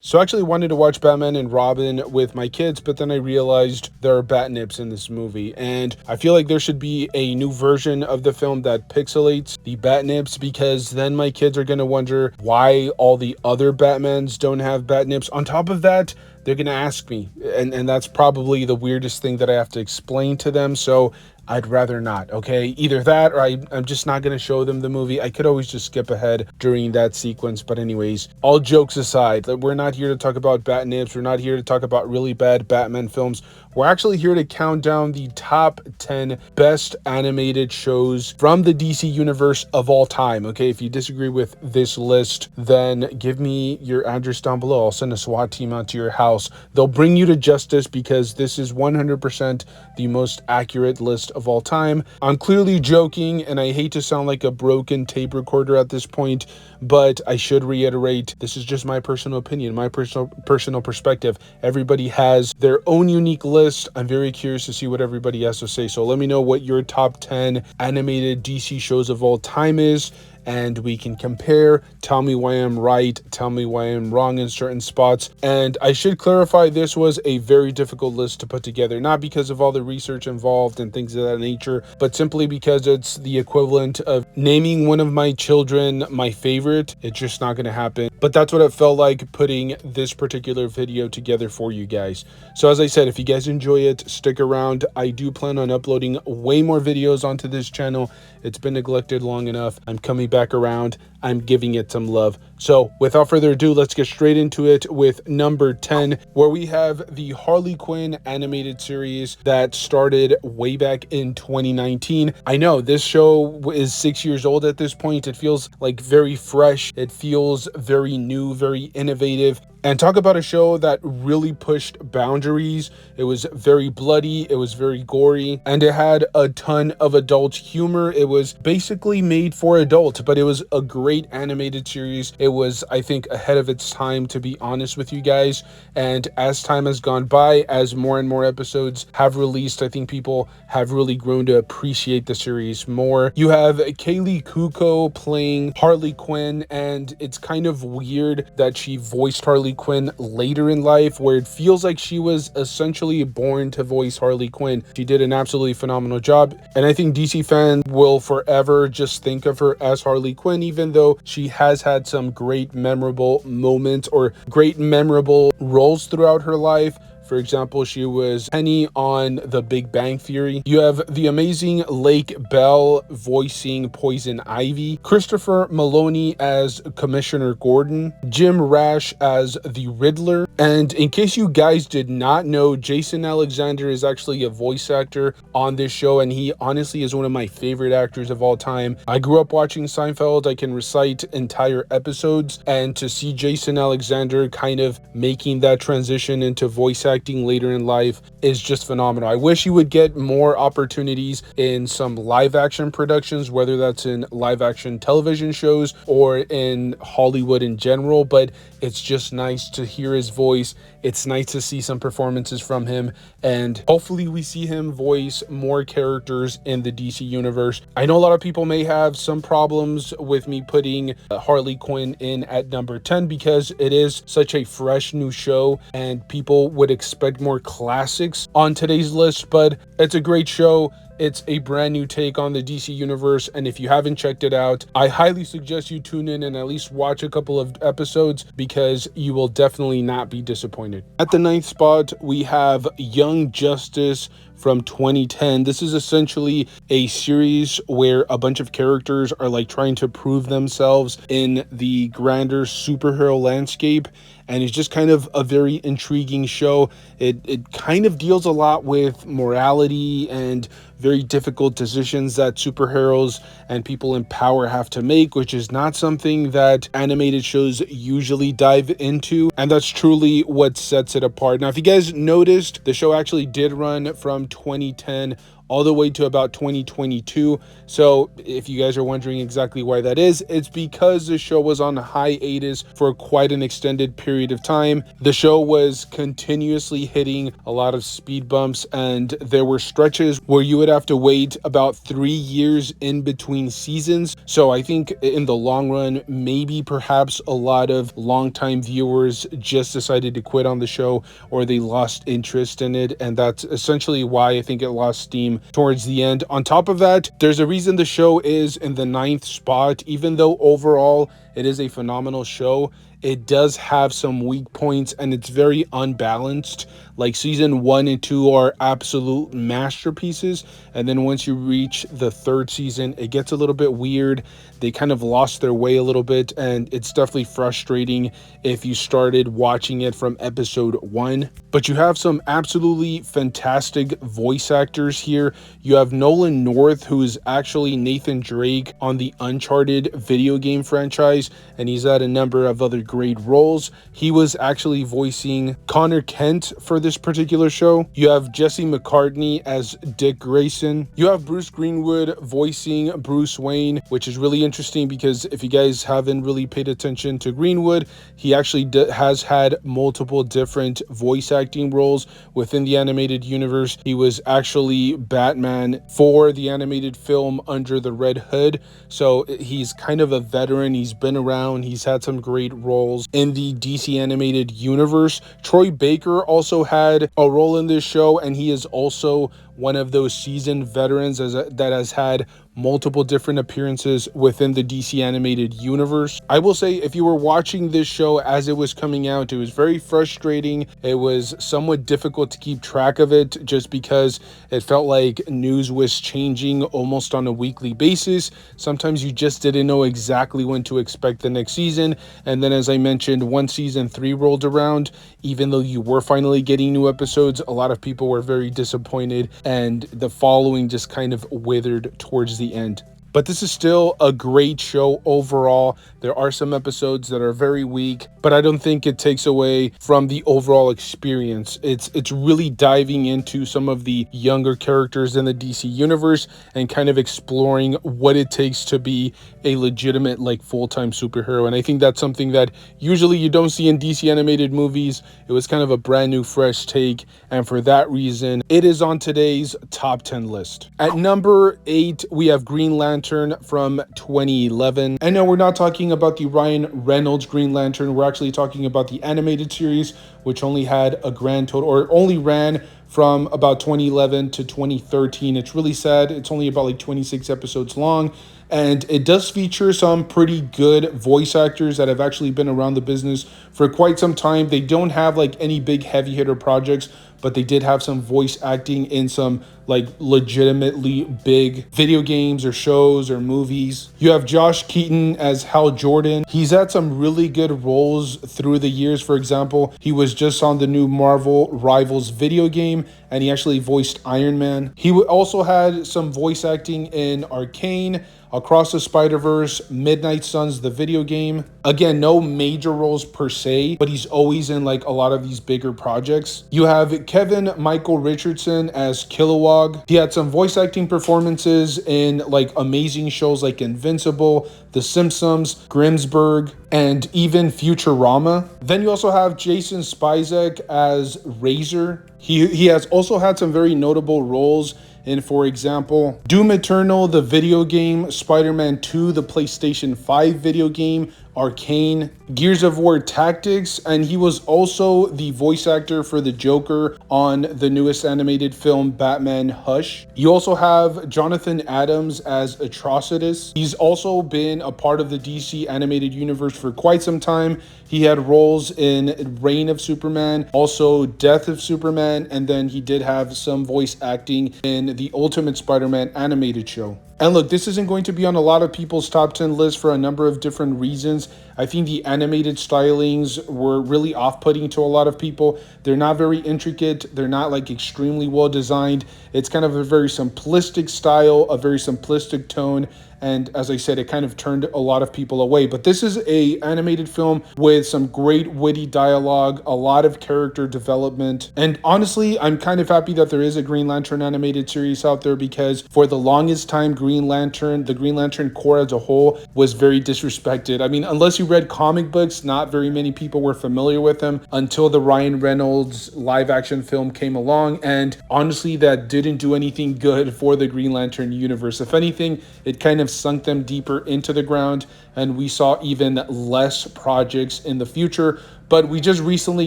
So I actually wanted to watch Batman and Robin with my kids, but then I realized there are bat nips in this movie. And I feel like there should be a new version of the film that pixelates the bat nips, because then my kids are going to wonder why all the other Batmans don't have bat nips. On top of that, they're going to ask me. And that's probably the weirdest thing that I have to explain to them. So I'd rather not, okay? Either that or I'm just not going to show them the movie. I could always just skip ahead during that sequence. But anyways, all jokes aside, we're not here to talk about bat nips. We're not here to talk about really bad Batman films. We're actually here to count down the top 10 best animated shows from the DC universe of all time, okay? If you disagree with this list, then give me your address down below. I'll send a SWAT team out to your house. They'll bring you to justice, because this is 100% the most accurate list of all time. I'm clearly joking, and I hate to sound like a broken tape recorder at this point, but I should reiterate, this is just my personal opinion, my personal perspective. Everybody has their own unique list. I'm very curious to see what everybody has to say. So let me know what your top 10 animated DC shows of all time is, and we can compare. Tell me why I'm right, tell me why I'm wrong in certain spots. And I should clarify, this was a very difficult list to put together, not because of all the research involved and things of that nature, but simply because it's the equivalent of naming one of my children my favorite. It's just not going to happen. But that's what it felt like putting this particular video together for you guys. So as I said, if you guys enjoy it, stick around. I do plan on uploading way more videos onto this channel. It's been neglected long enough. I'm coming back around. I'm giving it some love. So without further ado, let's get straight into it with number 10, where we have the Harley Quinn animated series that started way back in 2019. I know this show is 6 years old at this point. It feels like very fresh. It feels very new, very innovative. And talk about a show that really pushed boundaries. It was very bloody, it was very gory, and it had a ton of adult humor. It was basically made for adults, but it was a great animated series. It was, I think, ahead of its time, to be honest with you guys. And as time has gone by, as more and more episodes have released, I think people have really grown to appreciate the series more. You have Kaylee Cuoco playing Harley Quinn, and it's kind of weird that she voiced Harley Quinn later in life, where it feels like she was essentially born to voice Harley Quinn. She did an absolutely phenomenal job, and I think DC fans will forever just think of her as Harley Quinn, even though she has had some great memorable moments or great memorable roles throughout her life. For example, she was Penny on The Big Bang Theory. You have the amazing Lake Bell voicing Poison Ivy, Christopher Maloney as Commissioner Gordon, Jim Rash as the Riddler. And in case you guys did not know, Jason Alexander is actually a voice actor on this show, and he honestly is one of my favorite actors of all time. I grew up watching Seinfeld. I can recite entire episodes, and to see Jason Alexander kind of making that transition into voice acting later in life is just phenomenal. I wish he would get more opportunities in some live action productions, whether that's in live action television shows or in Hollywood in general, but it's just nice to hear his voice. It's nice to see some performances from him, and hopefully we see him voice more characters in the DC universe. I know a lot of people may have some problems with me putting Harley Quinn in at number 10, because it is such a fresh new show and people would expect more classics on today's list, but it's a great show. It's a brand new take on the DC universe, and if you haven't checked it out, I highly suggest you tune in and at least watch a couple of episodes, because you will definitely not be disappointed. At the 9th spot, we have Young Justice from 2010. This is essentially a series where a bunch of characters are like trying to prove themselves in the grander superhero landscape, and it's just kind of a very intriguing show. It kind of deals a lot with morality and very difficult decisions that superheroes and people in power have to make, which is not something that animated shows usually dive into, and that's truly what sets it apart. Now, if you guys noticed, the show actually did run from 2010 all the way to about 2022. So if you guys are wondering exactly why that is, it's because the show was on hiatus for quite an extended period of time. The show was continuously hitting a lot of speed bumps, and there were stretches where you would have to wait about 3 years in between seasons. So I think in the long run, maybe perhaps a lot of longtime viewers just decided to quit on the show, or they lost interest in it, and that's essentially why I think it lost steam towards the end. On top of that, there's a reason the show is in the 9th spot. Even though overall it is a phenomenal show, it does have some weak points and it's very unbalanced. Like season 1 and 2 are absolute masterpieces, and then once you reach the 3rd season, it gets a little bit weird. They kind of lost their way a little bit, and it's definitely frustrating if you started watching it from episode 1. But you have some absolutely fantastic voice actors here. You have Nolan North, who is actually Nathan Drake on the Uncharted video game franchise, and he's had a number of other great roles. He was actually voicing Connor Kent for this particular show. You have Jesse McCartney as Dick Grayson. You have Bruce Greenwood voicing Bruce Wayne, which is really interesting because if you guys haven't really paid attention to Greenwood, he actually has had multiple different voice acting roles within the animated universe. He was actually Batman for the animated film Under the Red Hood, so he's kind of a veteran. He's been around. He's had some great roles in the DC animated universe. Troy Baker also had a role in this show, and he is also one of those seasoned veterans that has had multiple different appearances within the DC animated universe. I will say, if you were watching this show as it was coming out, it was very frustrating. It was somewhat difficult to keep track of it just because it felt like news was changing almost on a weekly basis. Sometimes you just didn't know exactly when to expect the next season. And then, as I mentioned, once season 3 rolled around, even though you were finally getting new episodes, a lot of people were very disappointed, and the following just kind of withered towards the end. But this is still a great show overall. There are some episodes that are very weak, but I don't think it takes away from the overall experience. It's really diving into some of the younger characters in the DC universe and kind of exploring what it takes to be a legitimate, like, full-time superhero. And I think that's something that usually you don't see in DC animated movies. It was kind of a brand new, fresh take, and for that reason, it is on today's top 10 list. At number 8, we have Green Lantern from 2011. And no, we're not talking about the Ryan Reynolds Green Lantern. We're actually talking about the animated series, which only had a grand total, or only ran from about 2011 to 2013. It's really sad. It's only about like 26 episodes long. And it does feature some pretty good voice actors that have actually been around the business for quite some time. They don't have like any big heavy hitter projects, but they did have some voice acting in some like legitimately big video games or shows or movies. You have Josh Keaton as Hal Jordan. He's had some really good roles through the years. For example, he was just on the new Marvel Rivals video game, and he actually voiced Iron Man. He also had some voice acting in Arcane, Across the Spider-Verse, Midnight Suns, the video game. Again, no major roles per se, but he's always in like a lot of these bigger projects. You have Kevin Michael Richardson as Kilowog. He had some voice acting performances in like amazing shows like Invincible, The Simpsons, Grimmsburg, and even Futurama. Then you also have Jason Spizek as Razor. He has also had some very notable roles in, for example, Doom Eternal, the video game, Spider-Man 2, the PlayStation 5 video game, Arcane, Gears of War Tactics, and he was also the voice actor for the Joker on the newest animated film Batman Hush. You also have Jonathan Adams as Atrocitus. He's also been a part of the DC animated universe for quite some time. He had roles in Reign of Superman, also Death of Superman, and then he did have some voice acting in the Ultimate Spider-Man animated show. And look, this isn't going to be on a lot of people's top 10 list for a number of different reasons. I think the animated stylings were really off-putting to a lot of people. They're not very intricate. They're not like extremely well designed. It's kind of a very simplistic style, a very simplistic tone. and as I said, it kind of turned a lot of people away. But this is a animated film with some great witty dialogue, a lot of character development, and honestly, I'm kind of happy that there is a Green Lantern animated series out there, because for the longest time, the Green Lantern Corps as a whole was very disrespected. I mean, unless you read comic books, not very many people were familiar with him until the Ryan Reynolds live action film came along, and honestly, that didn't do anything good for the Green Lantern universe. If anything, it kind of sunk them deeper into the ground, and we saw even less projects in the future. But we just recently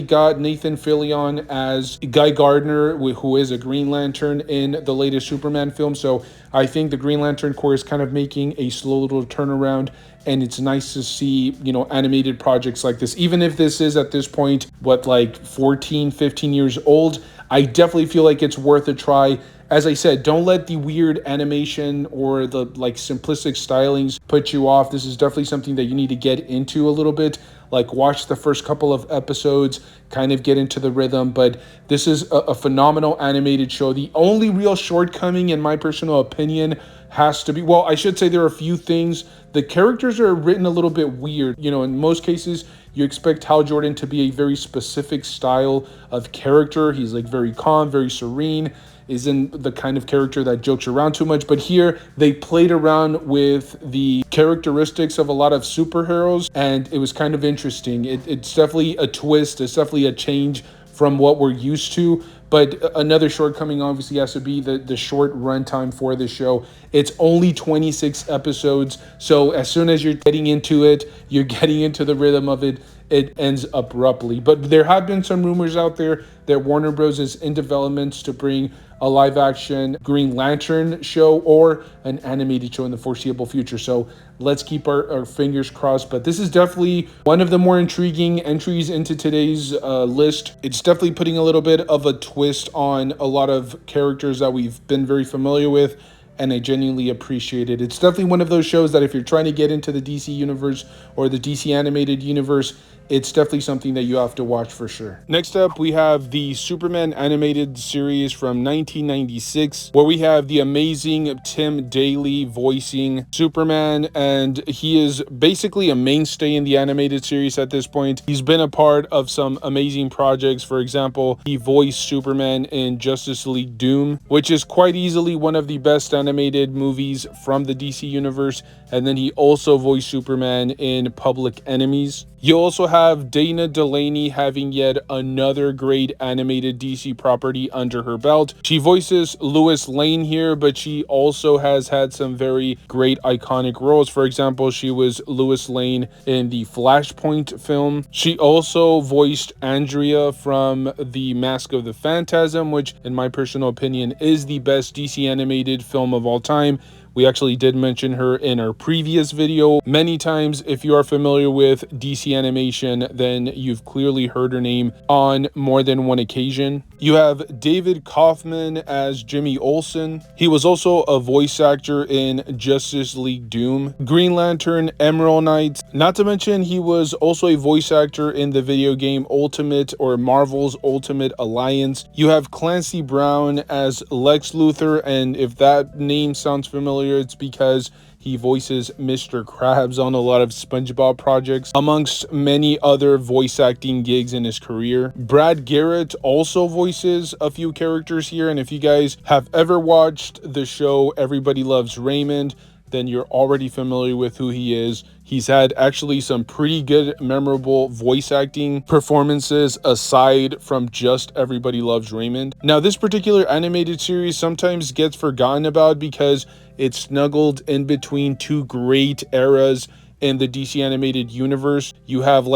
got Nathan Fillion as Guy Gardner, who is a Green Lantern in the latest Superman film. So I think the Green Lantern Corps is kind of making a slow little turnaround, and it's nice to see, animated projects like this. Even if this is at this point, like 14, 15 years old, I definitely feel like it's worth a try. As I said, don't let the weird animation or the simplistic stylings put you off. This is definitely something that you need to get into a little bit. Watch the first couple of episodes, kind of get into the rhythm. But this is a phenomenal animated show. The only real shortcoming, in my personal opinion, has to be, well, I should say there are a few things. The characters are written a little bit weird. In most cases, you expect Hal Jordan to be a very specific style of character. He's very calm, very serene, isn't the kind of character that jokes around too much. But here they played around with the characteristics of a lot of superheroes, and it was kind of interesting. It's definitely a twist. It's definitely a change from what we're used to. But another shortcoming obviously has to be the short runtime for this show. It's only 26 episodes. So as soon as you're getting into it, you're getting into the rhythm of it, it ends abruptly. But there have been some rumors out there that Warner Bros. Is in developments to bring a live action Green Lantern show or an animated show in the foreseeable future. So let's keep our fingers crossed. But this is definitely one of the more intriguing entries into today's list. It's definitely putting a little bit of a twist on a lot of characters that we've been very familiar with, and I genuinely appreciate it. It's definitely one of those shows that if you're trying to get into the DC universe or the DC animated universe, it's definitely something that you have to watch for sure. Next up, we have the Superman animated series from 1996, where we have the amazing Tim Daly voicing Superman, and he is basically a mainstay in the animated series at this point. He's been a part of some amazing projects. For example, he voiced Superman in Justice League Doom, which is quite easily one of the best animated movies from the DC universe, and then he also voiced Superman in Public Enemies. You also have Dana Delaney having yet another great animated DC property under her belt. She voices Lois Lane here, but she also has had some very great iconic roles. For example, she was Lois Lane in the Flashpoint film. She also voiced Andrea from The Mask of the Phantasm, which in my personal opinion is the best DC animated film of all time. We actually did mention her in our previous video many times. If you are familiar with DC animation, then you've clearly heard her name on more than one occasion. You have David Kaufman as Jimmy Olsen. He was also a voice actor in Justice League Doom, Green Lantern, Emerald Knights. Not to mention, he was also a voice actor in the video game Ultimate, or Marvel's Ultimate Alliance. You have Clancy Brown as Lex Luthor, and if that name sounds familiar, it's because he voices Mr. Krabs on a lot of SpongeBob projects, amongst many other voice acting gigs in his career. Brad Garrett also voices a few characters here, and if you guys have ever watched the show Everybody Loves Raymond, then you're already familiar with who he is. He's had actually some pretty good, memorable voice acting performances aside from just Everybody Loves Raymond. Now, this particular animated series sometimes gets forgotten about because it's snuggled in between two great eras in the DC animated universe. You have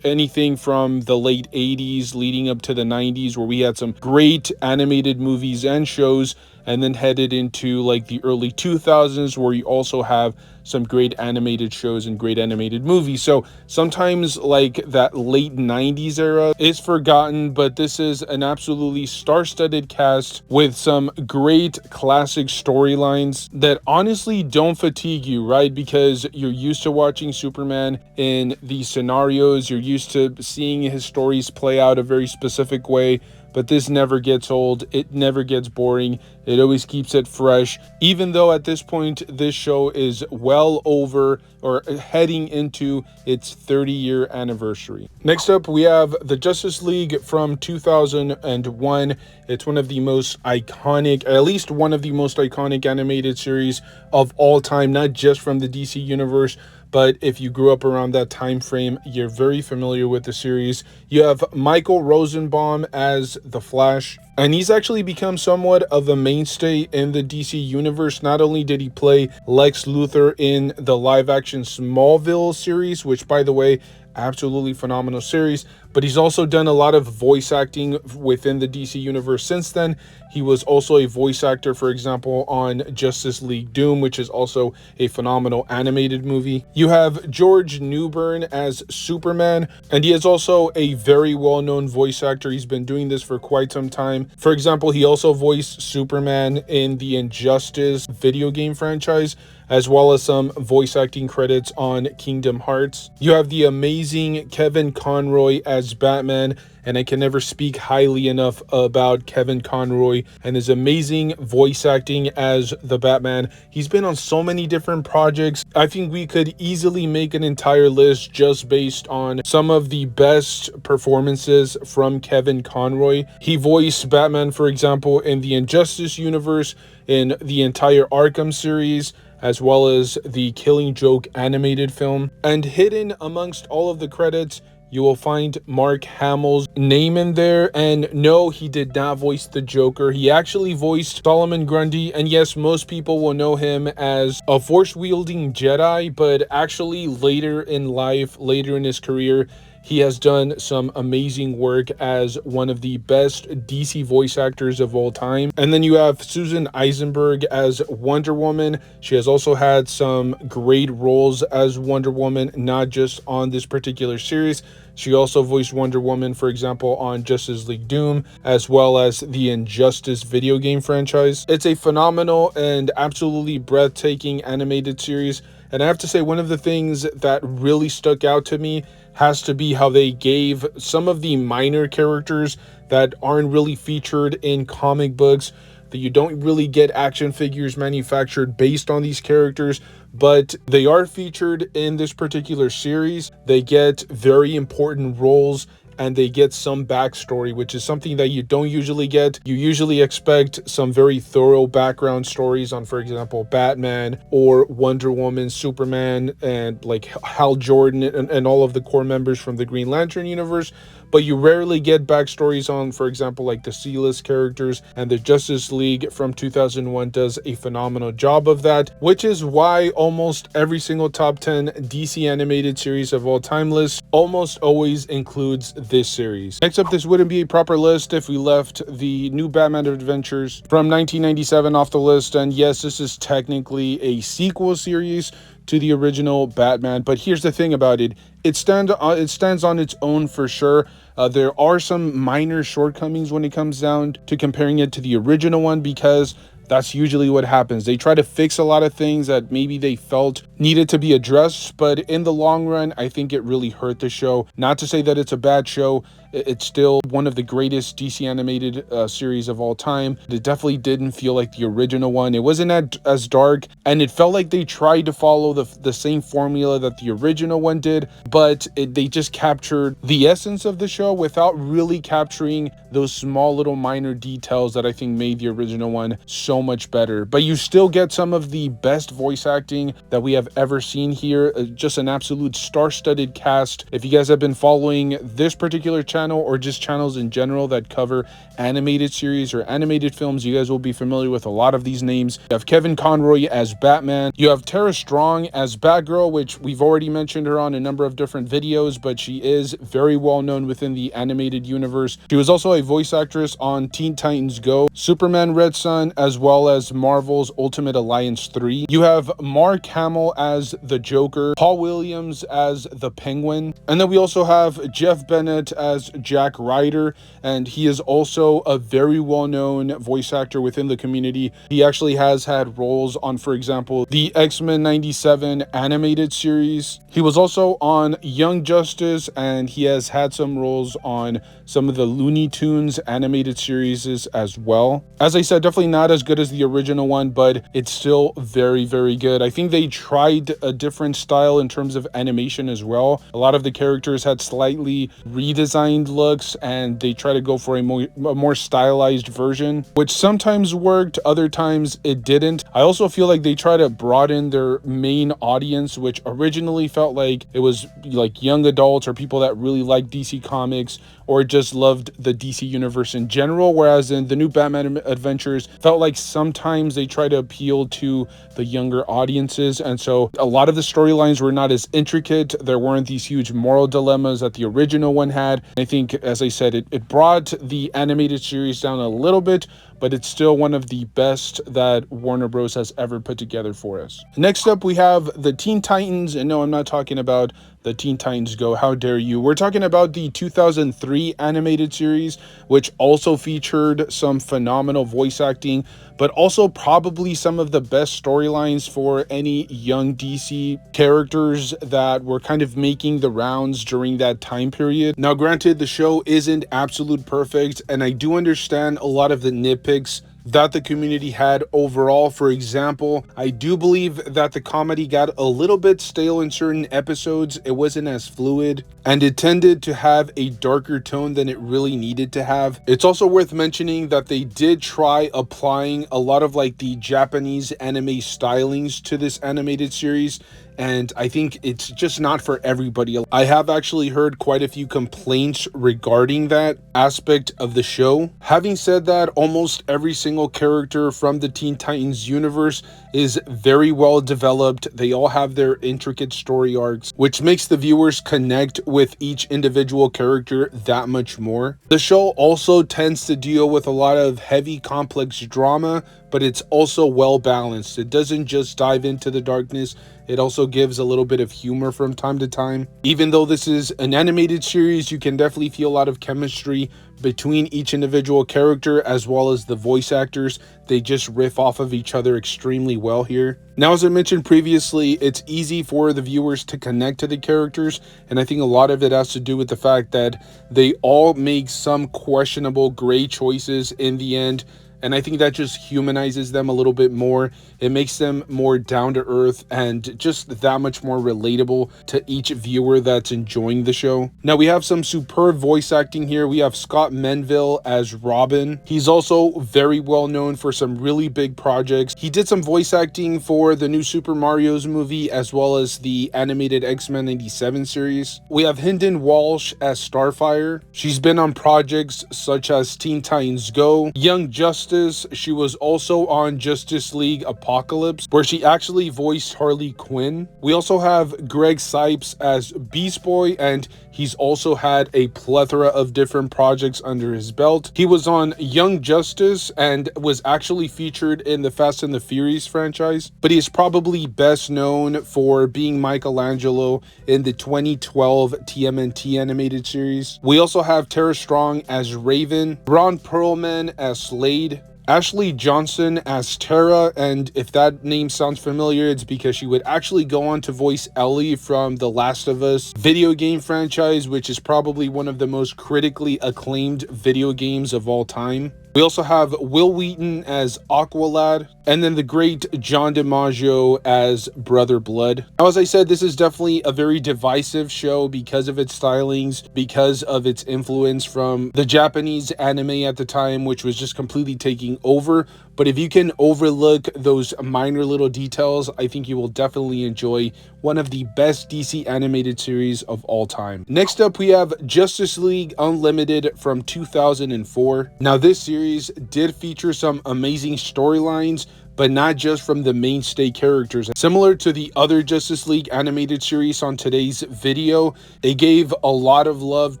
anything from the late 80s leading up to the 90s, where we had some great animated movies and shows, and then headed into the early 2000s, where you also have some great animated shows and great animated movies. So sometimes that late 90s era is forgotten, but this is an absolutely star-studded cast with some great classic storylines that honestly don't fatigue you, right? Because you're used to watching Superman in these scenarios, you're used to seeing his stories play out a very specific way. but this never gets old. It never gets boring. It always keeps it fresh, even though at this point this show is well over or heading into its 30-year anniversary. Next up, we have the Justice League from 2001. It's one of the most iconic, at least one of the most iconic animated series of all time, not just from the DC universe, but if you grew up around that time frame, you're very familiar with the series. You have Michael Rosenbaum as the Flash, and he's actually become somewhat of a mainstay in the DC universe. Not only did he play Lex Luthor in the live-action Smallville series, which, by the way, absolutely phenomenal series, but he's also done a lot of voice acting within the DC universe since then. He was also a voice actor, for example, on Justice League Doom, which is also a phenomenal animated movie. You have George Newbern as Superman, and he is also a very well-known voice actor. He's been doing this for quite some time. For example, he also voiced Superman in the Injustice video game franchise, as well as some voice acting credits on Kingdom Hearts. You have the amazing Kevin Conroy as Batman, and I can never speak highly enough about Kevin Conroy and his amazing voice acting as the Batman. He's been on so many different projects. I think we could easily make an entire list just based on some of the best performances from Kevin Conroy. He voiced Batman, for example, in the Injustice universe, in the entire Arkham series, as well as the Killing Joke animated film. And hidden amongst all of the credits, you will find Mark Hamill's name in there. And no, he did not voice the Joker. He actually voiced Solomon Grundy. And yes, most people will know him as a force-wielding Jedi, but actually later in life, later in his career, he has done some amazing work as one of the best DC voice actors of all time. And then you have Susan Eisenberg as Wonder Woman. She has also had some great roles as Wonder Woman, not just on this particular series. She also voiced Wonder Woman, for example, on Justice League Doom, as well as the Injustice video game franchise. It's a phenomenal and absolutely breathtaking animated series. And I have to say, one of the things that really stuck out to me has to be how they gave some of the minor characters that aren't really featured in comic books, that you don't really get action figures manufactured based on these characters, but they are featured in this particular series. They get very important roles, and they get some backstory, which is something that you don't usually get. You usually expect some very thorough background stories on, for example, Batman or Wonder Woman, Superman, and like Hal Jordan and all of the core members from the Green Lantern universe. But you rarely get backstories on, for example, like the C-list characters, and the Justice League from 2001 does a phenomenal job of that, which is why almost every single top 10 DC animated series of all time list almost always includes this series. Next up, this wouldn't be a proper list if we left the New Batman Adventures from 1997 off the list, and yes, this is technically a sequel series to the original Batman, but here's the thing about it. It stands on its own for sure. There are some minor shortcomings when it comes down to comparing it to the original one, because that's usually what happens. They try to fix a lot of things that maybe they felt needed to be addressed, but in the long run, I think it really hurt the show. Not to say that it's a bad show. It's still one of the greatest DC animated series of all time. It definitely didn't feel like the original one. It wasn't as dark, and it felt like they tried to follow the same formula that the original one did, but they just captured the essence of the show without really capturing those small little minor details that I think made the original one so much better. But you still get some of the best voice acting that we have ever seen here. Just an absolute star-studded cast. If you guys have been following this particular channel or just channels in general that cover animated series or animated films, you guys will be familiar with a lot of these names. You have Kevin Conroy as Batman. You have Tara Strong as Batgirl, which we've already mentioned her on a number of different videos, but she is very well known within the animated universe. She was also a voice actress on Teen Titans Go, Superman Red Son, as well as Marvel's Ultimate Alliance 3. You have Mark Hamill as the Joker, Paul Williams as the Penguin, and then we also have Jeff Bennett as stars Jack Ryder, and he is also a very well-known voice actor within the community. He actually has had roles on, for example, the X-Men 97 animated series. He was also on Young Justice, and he has had some roles on some of the Looney Tunes animated series as well. As I said, definitely not as good as the original one, but it's still very, very good. I think they tried a different style in terms of animation as well. A lot of the characters had slightly redesigned looks, and they try to go for a more stylized version, which sometimes worked, other times it didn't. I also feel like they try to broaden their main audience, which originally felt like it was like young adults or people that really like DC Comics or just loved the DC universe in general, whereas in the new Batman Adventures felt like sometimes they try to appeal to the younger audiences, and so a lot of the storylines were not as intricate. There weren't these huge moral dilemmas that the original one had. I think, as I said, it brought the animated series down a little bit, but it's still one of the best that Warner Bros. Has ever put together for us. Next up, we have the Teen Titans, and no, I'm not talking about the Teen Titans Go, how dare you. We're talking about the 2003 animated series, which also featured some phenomenal voice acting, but also probably some of the best storylines for any young DC characters that were kind of making the rounds during that time period. Now, granted, the show isn't absolute perfect, and I do understand a lot of the nitpicks that the community had overall. For example, I do believe that the comedy got a little bit stale in certain episodes. It wasn't as fluid, and it tended to have a darker tone than it really needed to have. It's also worth mentioning that they did try applying a lot of like the Japanese anime stylings to this animated series, and I think it's just not for everybody. I have actually heard quite a few complaints regarding that aspect of the show. Having said that, almost every single character from the Teen Titans universe is very well developed. They all have their intricate story arcs, which makes the viewers connect with each individual character that much more. The show also tends to deal with a lot of heavy, complex drama, but it's also well balanced. It doesn't just dive into the darkness, it also gives a little bit of humor from time to time. Even though this is an animated series, you can definitely feel a lot of chemistry between each individual character as well as the voice actors. They just riff off of each other extremely well here. Now, as I mentioned previously, it's easy for the viewers to connect to the characters, and I think a lot of it has to do with the fact that they all make some questionable gray choices in the end. And I think that just humanizes them a little bit more. It makes them more down to earth and just that much more relatable to each viewer that's enjoying the show. Now, we have some superb voice acting here. We have Scott Menville as Robin. He's also very well known for some really big projects. He did some voice acting for the new Super Mario's movie as well as the animated X-Men 97 series. We have Hynden Walsh as Starfire. She's been on projects such as Teen Titans Go, Young Justice. She was also on Justice League Apocalypse, where she actually voiced Harley Quinn. We also have Greg Cipes as Beast Boy, and he's also had a plethora of different projects under his belt. He was on Young Justice and was actually featured in the Fast and the Furious franchise, but he is probably best known for being Michelangelo in the 2012 TMNT animated series. We also have Tara Strong as Raven, Ron Perlman as Slade, Ashley Johnson as Tara, and if that name sounds familiar, it's because she would actually go on to voice Ellie from the Last of Us video game franchise, which is probably one of the most critically acclaimed video games of all time. We also have Will Wheaton as Aqualad, and then the great John DiMaggio as Brother Blood. Now, as I said, this is definitely a very divisive show because of its stylings, because of its influence from the Japanese anime at the time, which was just completely taking over. But if you can overlook those minor little details, I think you will definitely enjoy one of the best DC animated series of all time. Next up, we have Justice League Unlimited from 2004. Now, this series did feature some amazing storylines, but not just from the mainstay characters. Similar to the other Justice League animated series on today's video, it gave a lot of love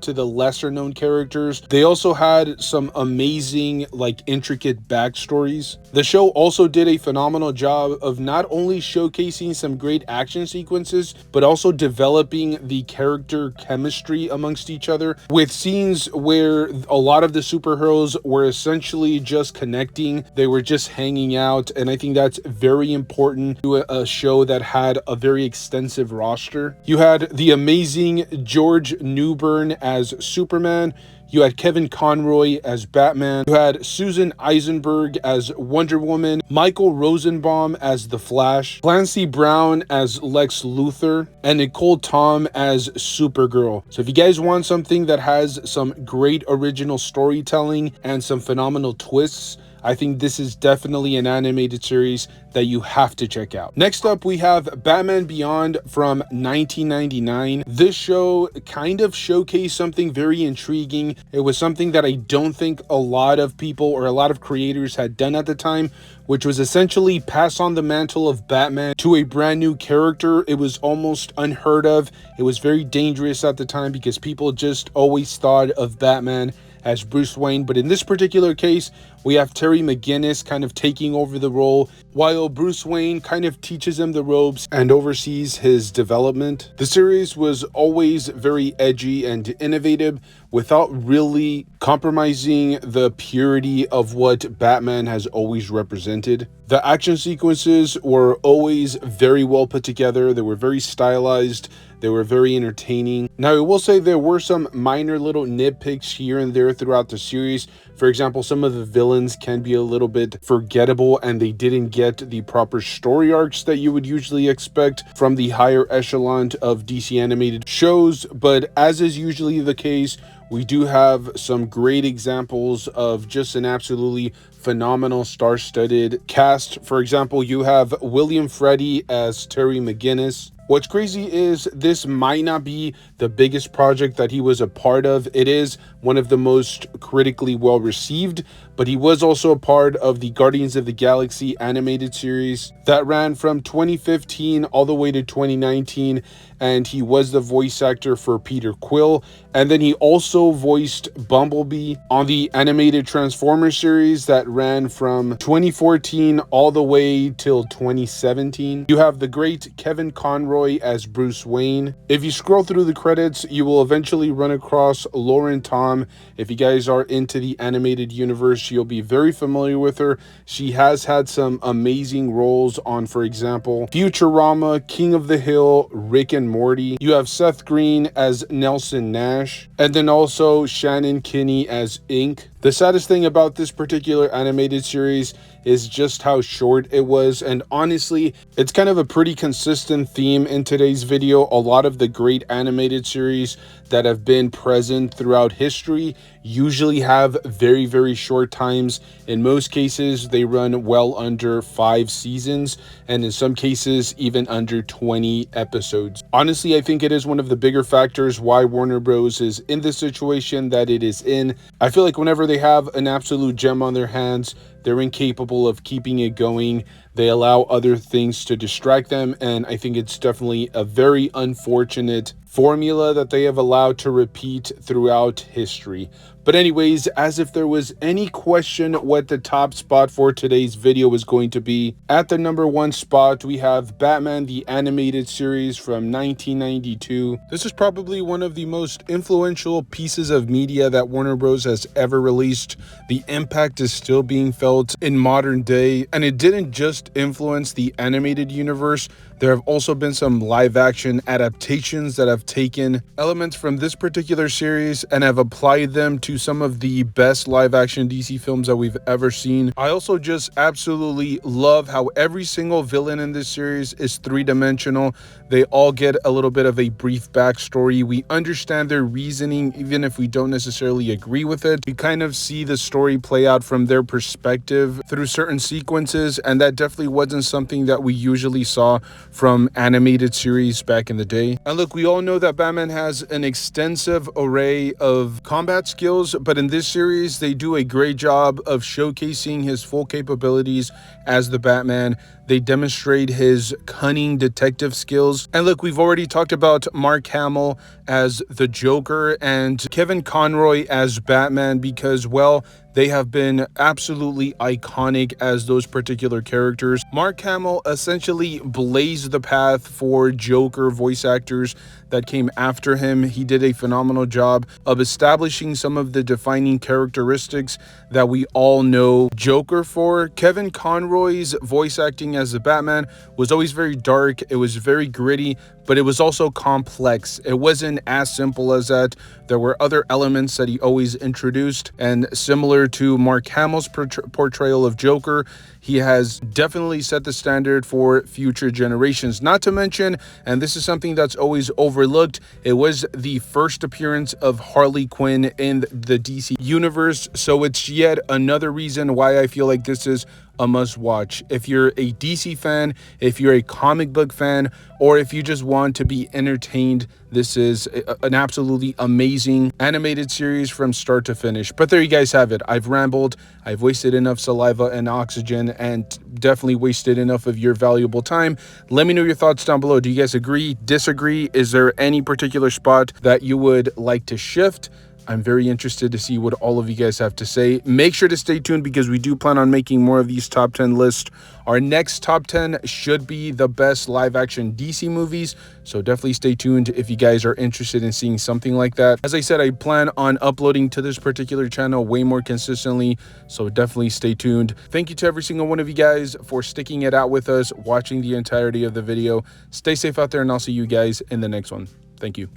to the lesser known characters. They also had some amazing, like, intricate backstories. The show also did a phenomenal job of not only showcasing some great action sequences, but also developing the character chemistry amongst each other, with scenes where a lot of the superheroes were essentially just connecting. They were just hanging out, and I think that's very important to a show that had a very extensive roster. You had the amazing George Newbern as Superman. You had Kevin Conroy as Batman. You had Susan Eisenberg as Wonder Woman, Michael Rosenbaum as The Flash, Clancy Brown as Lex Luthor, and Nicole Tom as Supergirl. So if you guys want something that has some great original storytelling and some phenomenal twists, I think this is definitely an animated series that you have to check out. Next up, we have Batman Beyond from 1999. This show kind of showcased something very intriguing. It was something that I don't think a lot of people or a lot of creators had done at the time, which was essentially pass on the mantle of Batman to a brand new character. It was almost unheard of. It was very dangerous at the time because people just always thought of Batman as Bruce Wayne, but in this particular case, we have Terry McGinnis kind of taking over the role, while Bruce Wayne kind of teaches him the ropes and oversees his development. The series was always very edgy and innovative without really compromising the purity of what Batman has always represented. The action sequences were always very well put together. They were very stylized. They were very entertaining. Now, I will say there were some minor little nitpicks here and there throughout the series. For example, some of the villains can be a little bit forgettable, and they didn't get the proper story arcs that you would usually expect from the higher echelon of DC animated shows. But as is usually the case, we do have some great examples of just an absolutely phenomenal star-studded cast. For example, you have William Freddy as Terry McGinnis. What's crazy is this might not be the biggest project that he was a part of. It is one of the most critically well received, but he was also a part of the Guardians of the Galaxy animated series that ran from 2015 all the way to 2019, and he was the voice actor for Peter Quill. And then he also voiced Bumblebee on the animated Transformers series that ran from 2014 all the way till 2017. You have the great Kevin Conroy as Bruce Wayne. If you scroll through the credits, you will eventually run across Lauren Tom. If you guys are into the animated universe, you'll be very familiar with her. She has had some amazing roles on, for example, Futurama, King of the Hill, Rick and Morty. You have Seth Green as Nelson Nash, and then also Shannon Kinney as Ink. The saddest thing about this particular animated series is just how short it was, and honestly, it's kind of a pretty consistent theme in today's video. A lot of the great animated series that have been present throughout history usually have very, very short times. In most cases, they run well under 5 seasons, and in some cases, even under 20 episodes. Honestly, I think it is one of the bigger factors why Warner Bros. Is in the situation that it is in. I feel like whenever they have an absolute gem on their hands, they're incapable of keeping it going. They allow other things to distract them, and I think it's definitely a very unfortunate formula that they have allowed to repeat throughout history. But anyways, as if there was any question what the top spot for today's video was going to be, at the number 1 spot, we have Batman the Animated Series from 1992. This is probably one of the most influential pieces of media that Warner Bros. Has ever released. The impact is still being felt in modern day, and it didn't just influence the animated universe. There have also been some live action adaptations that have taken elements from this particular series and have applied them to some of the best live action DC films that we've ever seen. I also just absolutely love how every single villain in this series is 3-dimensional. They all get a little bit of a brief backstory. We understand their reasoning, even if we don't necessarily agree with it. We kind of see the story play out from their perspective through certain sequences, and that definitely wasn't something that we usually saw from animated series back in the day. And look, we all know that Batman has an extensive array of combat skills skills, but in this series, they do a great job of showcasing his full capabilities as the Batman. They demonstrate his cunning detective skills. And look, we've already talked about Mark Hamill as the Joker and Kevin Conroy as Batman because, well, they have been absolutely iconic as those particular characters. Mark Hamill essentially blazed the path for Joker voice actors that came after him. He did a phenomenal job of establishing some of the defining characteristics that we all know Joker for. Kevin Conroy's voice acting as the Batman was always very dark. It was very gritty, but it was also complex. It wasn't as simple as that. There were other elements that he always introduced, and similar to Mark Hamill's portrayal of Joker, he has definitely set the standard for future generations. Not to mention, and this is something that's always overlooked, it was the first appearance of Harley Quinn in the DC universe, so it's yet another reason why I feel like this is a must watch. If you're a DC fan, if you're a comic book fan, or if you just want to be entertained, this is an absolutely amazing animated series from start to finish. But there you guys have it. I've rambled, I've wasted enough saliva and oxygen, and definitely wasted enough of your valuable time. Let me know your thoughts down below. Do you guys agree, disagree? Is there any particular spot that you would like to shift? I'm very interested to see what all of you guys have to say. Make sure to stay tuned because we do plan on making more of these top 10 lists. Our next top 10 should be the best live action DC movies. So definitely stay tuned if you guys are interested in seeing something like that. As I said, I plan on uploading to this particular channel way more consistently. So definitely stay tuned. Thank you to every single one of you guys for sticking it out with us, watching the entirety of the video. Stay safe out there, and I'll see you guys in the next one. Thank you.